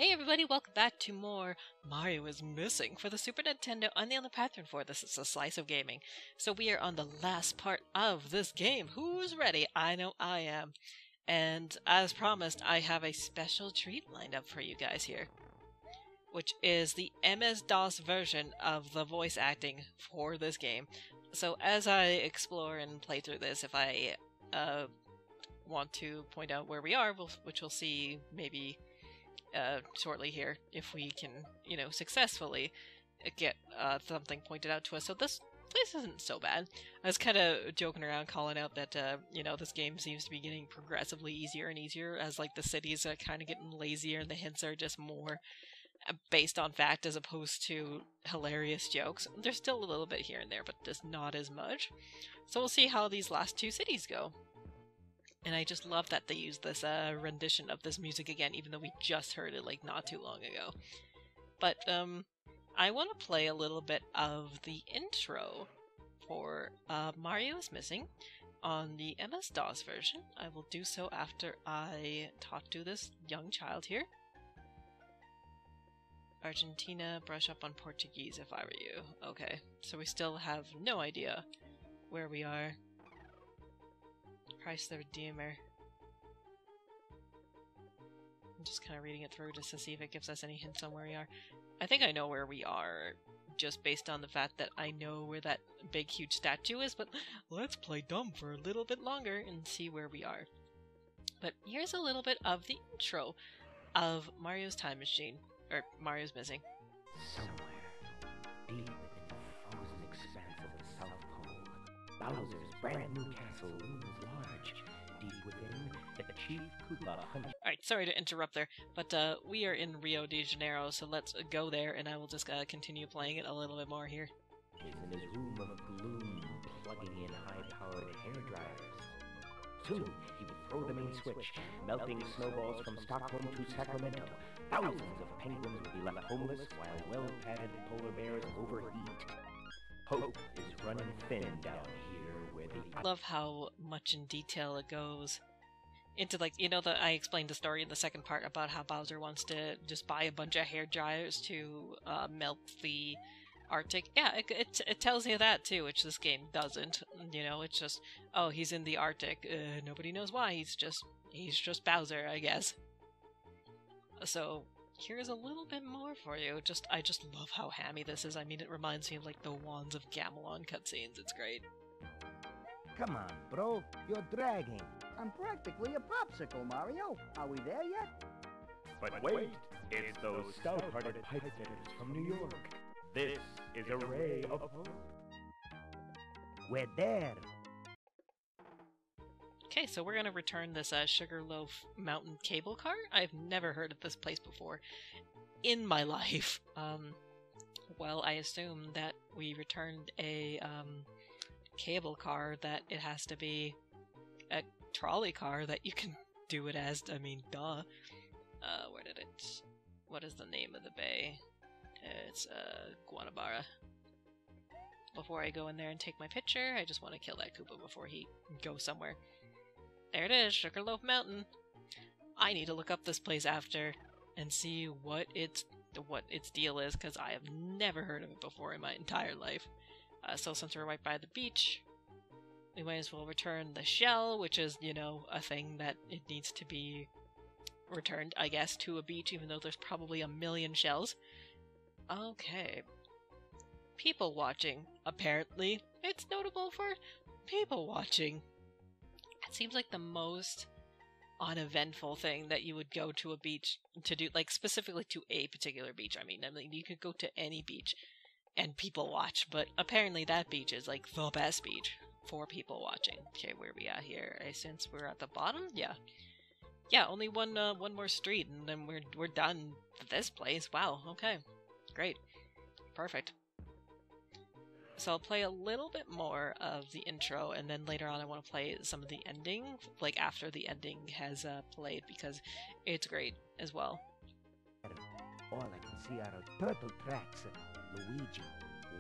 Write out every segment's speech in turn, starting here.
Hey everybody, welcome back to more Mario is Missing for the Super Nintendo on the other pattern for this is a slice of gaming. So we are on the last part of this game. Who's ready? I know I am. And as promised, I have a special treat lined up for you guys here, which is the MS-DOS version of the voice acting for this game. So as I explore and play through this, if I want to point out where we are, which we'll see maybe shortly here, if we can, successfully get something pointed out to us. So this place isn't so bad. I was kind of joking around, calling out that, this game seems to be getting progressively easier and easier as, like, the cities are kind of getting lazier and the hints are just more based on fact as opposed to hilarious jokes. There's still a little bit here and there, but just not as much. So we'll see how these last two cities go. And I just love that they use this rendition of this music again, even though we just heard it like not too long ago. But I want to play a little bit of the intro for Mario is Missing on the MS-DOS version. I will do so after I talk to this young child here. Argentina, brush up on Portuguese if I were you. Okay, so we still have no idea where we are. Christ the Redeemer. I'm just kind of reading it through just to see if it gives us any hints on where we are. I think I know where we are, just based on the fact that I know where that big huge statue is, but let's play dumb for a little bit longer and see where we are. But here's a little bit of the intro of Mario's Time Machine, or Mario's Missing. Somewhere, deep within the frozen expanse of the South Pole, Bowser's brand new castle looms large. Deep within, the Chief Koopa hunts. Alright, sorry to interrupt there, but we are in Rio de Janeiro, so let's go there, and I will just continue playing it a little bit more here. Is in his room of gloom, plugging in high-powered hairdryers. Soon, he would throw the main switch, melting snowballs from Stockholm to Sacramento. Thousands of penguins would be left homeless, while well-padded polar bears overheat. Hope is running thin down here where the... Love how much in detail it goes into, like, that I explained the story in the second part about how Bowser wants to just buy a bunch of hair dryers to melt the Arctic. Yeah, it tells you that too, which this game doesn't. It's just, oh, he's in the Arctic. Nobody knows why. He's just Bowser, I guess. So here's a little bit more for you. I just love how hammy this is. I mean, it reminds me of like the Wands of Gamelon cutscenes. It's great. Come on, bro. You're dragging. I'm practically a popsicle, Mario. Are we there yet? But wait, it's those stout-hearted pipe-fitters from New York. This is a ray of hope. We're there. Okay, so we're gonna return this Sugarloaf Mountain cable car. I've never heard of this place before in my life. Well, I assume that we returned a cable car, that it has to be a trolley car that you can do it as. I mean, duh. What is the name of the bay? It's Guanabara. Before I go in there and take my picture, I just want to kill that Koopa before he goes somewhere. There it is, Sugarloaf Mountain. I need to look up this place after and see what its deal is, because I have never heard of it before in my entire life. So since we're right by the beach, we might as well return the shell, which is, a thing that it needs to be returned, I guess, to a beach, even though there's probably a million shells. Okay. People watching, apparently. It's notable for people watching. It seems like the most uneventful thing that you would go to a beach to do, like specifically to a particular beach. I mean, you could go to any beach and people watch, but apparently that beach is like the best beach for people watching. Okay, where are we at here? Since we're at the bottom? Yeah. Yeah, only one more street and then we're done with this place. Wow, okay. Great. Perfect. So I'll play a little bit more of the intro, and then later on I want to play some of the ending, like after the ending has played, because it's great as well. All I can see are turtle tracks. Luigi,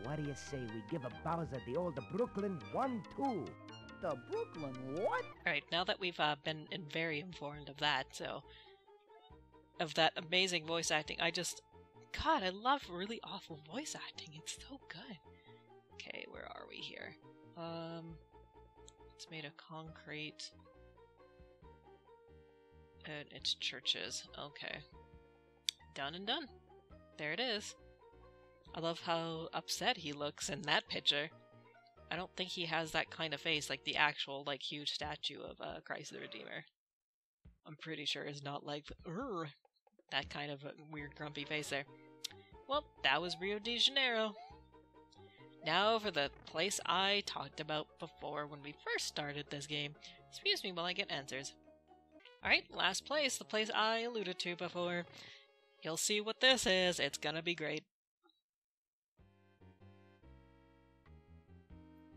what do you say we give a Bowser the old Brooklyn 1-2? The Brooklyn what? Alright, now that we've been very informed of that, so of that amazing voice acting. God, I love really awful voice acting. It's so good. Okay, where are we here? It's made of concrete. And it's churches. Okay. Done and done. There it is. I love how upset he looks in that picture. I don't think he has that kind of face like the actual, like, huge statue of Christ the Redeemer. I'm pretty sure it's not like that kind of weird grumpy face there. Well, that was Rio de Janeiro. Now for the place I talked about before when we first started this game. Excuse me while I get answers. Alright, last place, the place I alluded to before. You'll see what this is. It's gonna be great.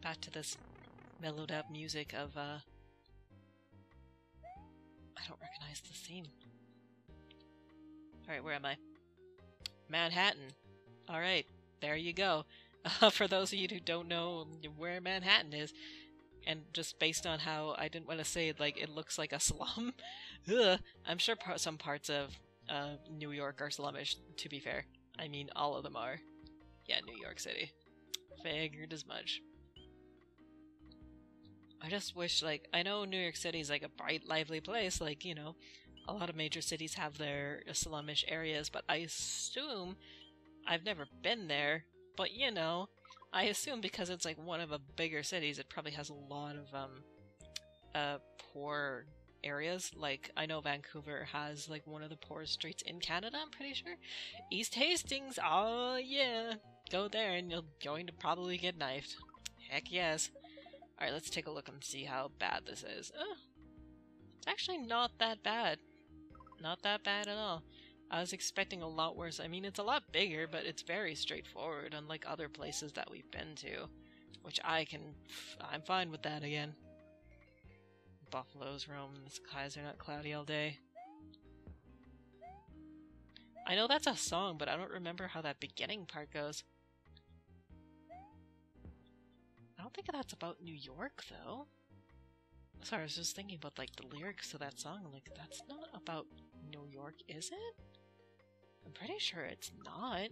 Back to this mellowed up music of, I don't recognize the scene. Alright, where am I? Manhattan. Alright, there you go. For those of you who don't know where Manhattan is, and just based on how I didn't want to say it, like, it looks like a slum. Ugh, I'm sure some parts of New York are slummish, to be fair. I mean, all of them are. Yeah, New York City. Figured as much. I just wish, like, I know New York City is like a bright, lively place, like, you know, a lot of major cities have their slummish areas, but I assume, I've never been there, but, you know, I assume because it's like one of the bigger cities, it probably has a lot of, poor areas. Like, I know Vancouver has, like, one of the poorest streets in Canada, I'm pretty sure. East Hastings, oh yeah, go there and you're going to probably get knifed. Heck yes. Alright, let's take a look and see how bad this is. Oh, it's actually not that bad. Not that bad at all. I was expecting a lot worse. I mean, it's a lot bigger, but it's very straightforward, unlike other places that we've been to. Which I'm fine with that again. Buffaloes roam, the skies are not cloudy all day. I know that's a song, but I don't remember how that beginning part goes. I don't think that's about New York, though. Sorry, I was just thinking about, like, the lyrics to that song. Like, that's not about New York, is it? I'm pretty sure it's not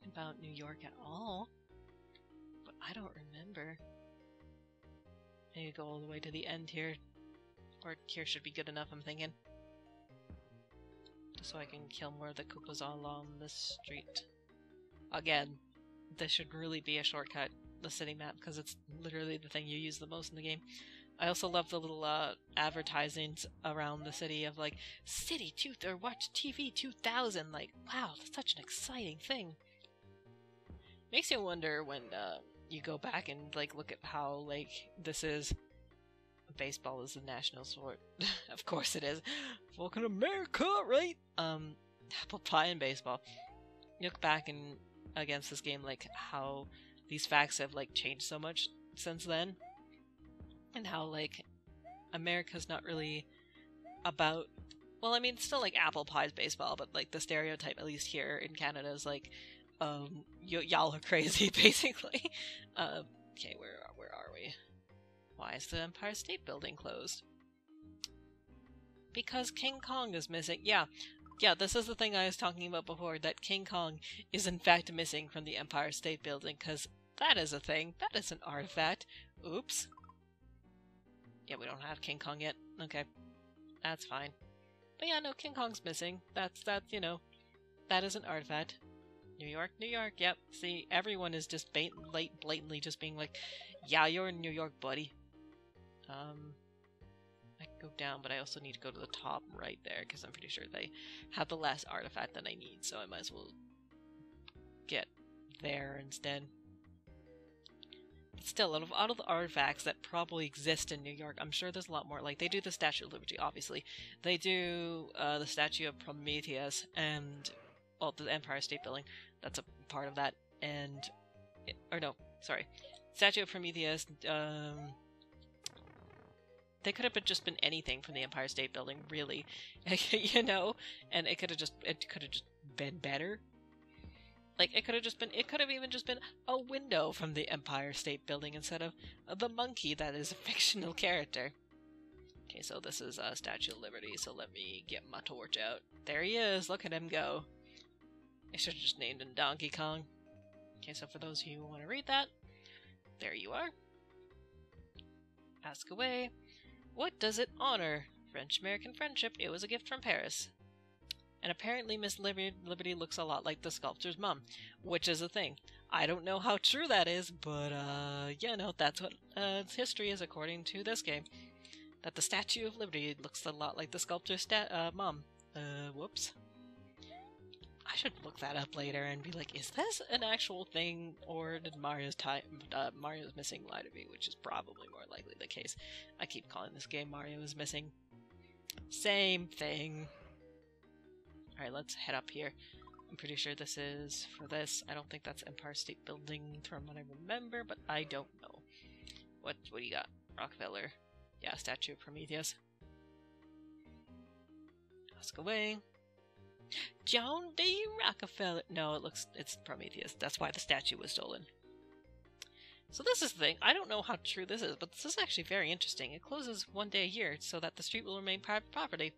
about New York at all. But I don't remember. I need to go all the way to the end here. Or here should be good enough, I'm thinking. Just so I can kill more of the Koopas along this street. Again, this should really be a shortcut. The city map, because it's literally the thing you use the most in the game. I also love the little advertisements around the city of like City 2 or Watch TV 2000. Like, wow, that's such an exciting thing. Makes you wonder when you go back and like look at how like this is. Baseball is the national sport. Of course it is. Fucking America, right? Apple pie and baseball. You look back and against this game, like how these facts have, like, changed so much since then. And how, like, America's not really about... Well, I mean, it's still, like, apple pie's baseball, but, like, the stereotype, at least here in Canada, is, like, y'all are crazy, basically. Okay, where are we? Why is the Empire State Building closed? Because King Kong is missing. Yeah, this is the thing I was talking about before, that King Kong is in fact missing from the Empire State Building, because that is a thing. That is an artifact. Oops. Yeah, we don't have King Kong yet. Okay. That's fine. But yeah, no, King Kong's missing. That's, you know, that is an artifact. New York, yep. See, everyone is just blatantly just being like, yeah, you're in New York, buddy. I can go down, but I also need to go to the top right there, because I'm pretty sure they have the last artifact that I need, so I might as well get there instead. But still, out of the artifacts that probably exist in New York, I'm sure there's a lot more. Like, they do the Statue of Liberty, obviously. They do the Statue of Prometheus, and, well, the Empire State Building. That's a part of that, and... Or no, sorry. Statue of Prometheus, they could have just been anything from the Empire State Building, really, you know, and it could have just been better. Like, it could have even just been a window from the Empire State Building instead of the monkey that is a fictional character. Okay, so this is Statue of Liberty, so let me get my torch out. There he is, look at him go. I should have just named him Donkey Kong. Okay, so for those of you who want to read that, there you are. Ask away. What does it honor? French-American friendship. It was a gift from Paris. And apparently Miss Liberty looks a lot like the sculptor's mom, which is a thing. I don't know how true that is, but, yeah, no, that's what history is according to this game. That the Statue of Liberty looks a lot like the sculptor's mom. Whoops. I should look that up later and be like, is this an actual thing, or did Mario's Missing lie to me, which is probably more likely the case. I keep calling this game Mario is Missing. Same thing. Alright, let's head up here. I'm pretty sure this is for this. I don't think that's Empire State Building from what I remember, but I don't know. What do you got? Rockefeller. Yeah, Statue of Prometheus. Ask away. John D. Rockefeller. No, it's Prometheus. That's why the statue was stolen. So this is the thing. I don't know how true this is, but this is actually very interesting. It closes one day a year so that the street will remain private property.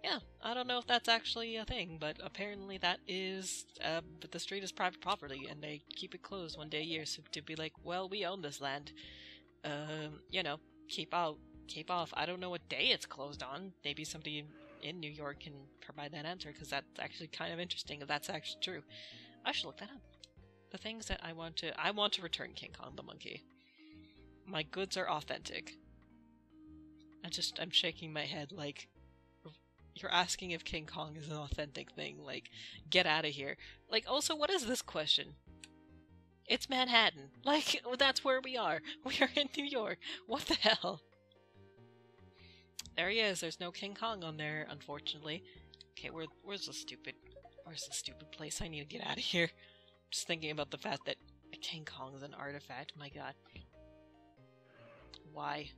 Yeah, I don't know if that's actually a thing, but apparently that is, but the street is private property, and they keep it closed one day a year, so to be like, well, we own this land. You know, keep off. I don't know what day it's closed on. Maybe somebody in New York can provide that answer, because that's actually kind of interesting if that's actually true. I should look that up. The things that I want to return King Kong the monkey. My goods are authentic. I'm shaking my head like, you're asking if King Kong is an authentic thing, like, get out of here. Like, also, what is this question? It's Manhattan. Like, that's where we are. We are in New York. What the hell? There he is. There's no King Kong on there, unfortunately. Okay, where's the stupid place? I need to get out of here. Just thinking about the fact that King Kong is an artifact. My god. Why?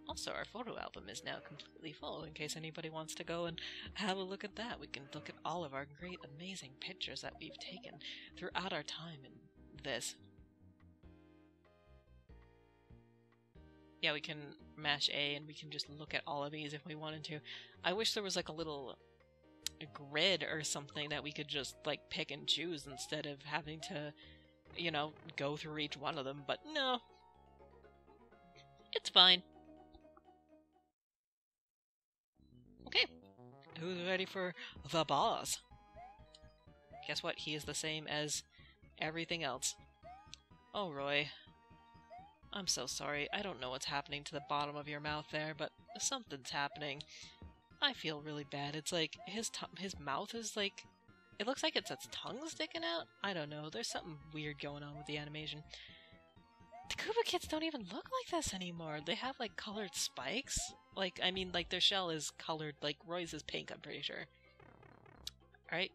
Also, our photo album is now completely full, in case anybody wants to go and have a look at that. We can look at all of our great, amazing pictures that we've taken throughout our time in this. Yeah, we can mash A and we can just look at all of these if we wanted to. I wish there was like a little grid or something that we could just like pick and choose instead of having to, you know, go through each one of them, but no. It's fine. Okay, who's ready for the boss? Guess what? He is the same as everything else. Oh, Roy. I'm so sorry. I don't know what's happening to the bottom of your mouth there, but something's happening. I feel really bad. It's like his mouth is like... It looks like it's its tongue sticking out? I don't know. There's something weird going on with the animation. The Koopa Kids don't even look like this anymore. They have, like, colored spikes. Like, I mean, like, their shell is colored, like, Roy's is pink, I'm pretty sure. Alright.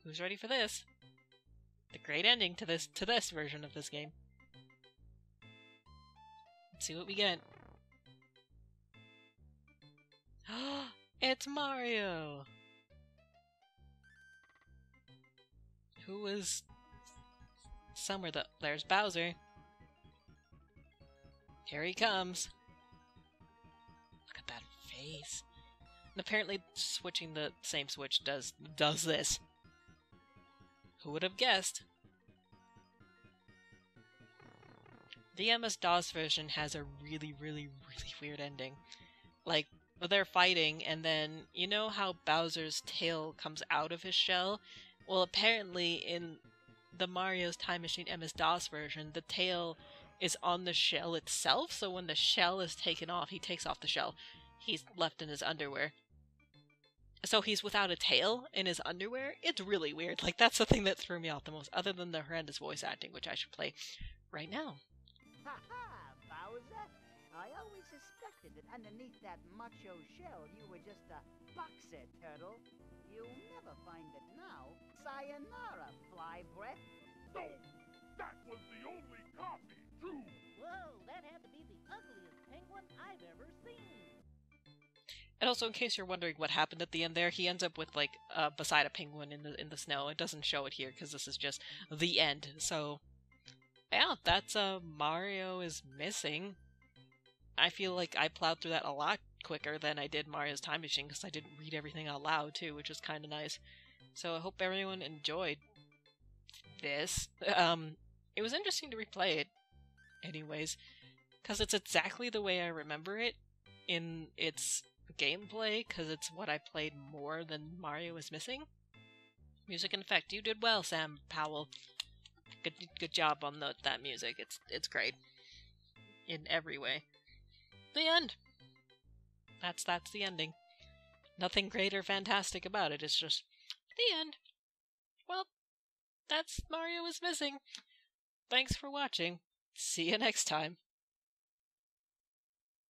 Who's ready for this? The great ending to this version of this game. Let's see what we get. It's Mario! Who was... somewhere there's Bowser. Here he comes. Look at that face. And apparently switching the same switch does this. Who would have guessed? The MS-DOS version has a really, really, really weird ending. Like, they're fighting, and then, you know how Bowser's tail comes out of his shell? Well, apparently in the Mario's Time Machine MS-DOS version, the tail is on the shell itself, so when the shell is taken off, he takes off the shell. He's left in his underwear. So he's without a tail in his underwear? It's really weird. Like, that's the thing that threw me off the most, other than the horrendous voice acting, which I should play right now. Ha-ha, Bowser! I always suspected that underneath that macho shell you were just a boxer turtle. You'll never find it now. Sayonara, fly breath. No, that was the only copy, too. Whoa, that had to be the ugliest penguin I've ever seen. And also, in case you're wondering what happened at the end there, he ends up with, like, beside a penguin in the snow. It doesn't show it here, because this is just the end. So, yeah, that's, Mario is Missing. I feel like I plowed through that a lot quicker than I did Mario's Time Machine because I didn't read everything out loud too, which was kind of nice. So I hope everyone enjoyed this. It was interesting to replay it, anyways, because it's exactly the way I remember it in its gameplay, because it's what I played more than Mario is Missing. Music and effect, you did well, Sam Powell. Good job on that music. It's great in every way. The end. That's the ending. Nothing great or fantastic about it. It's just the end. Well, that's Mario is Missing. Thanks for watching. See you next time.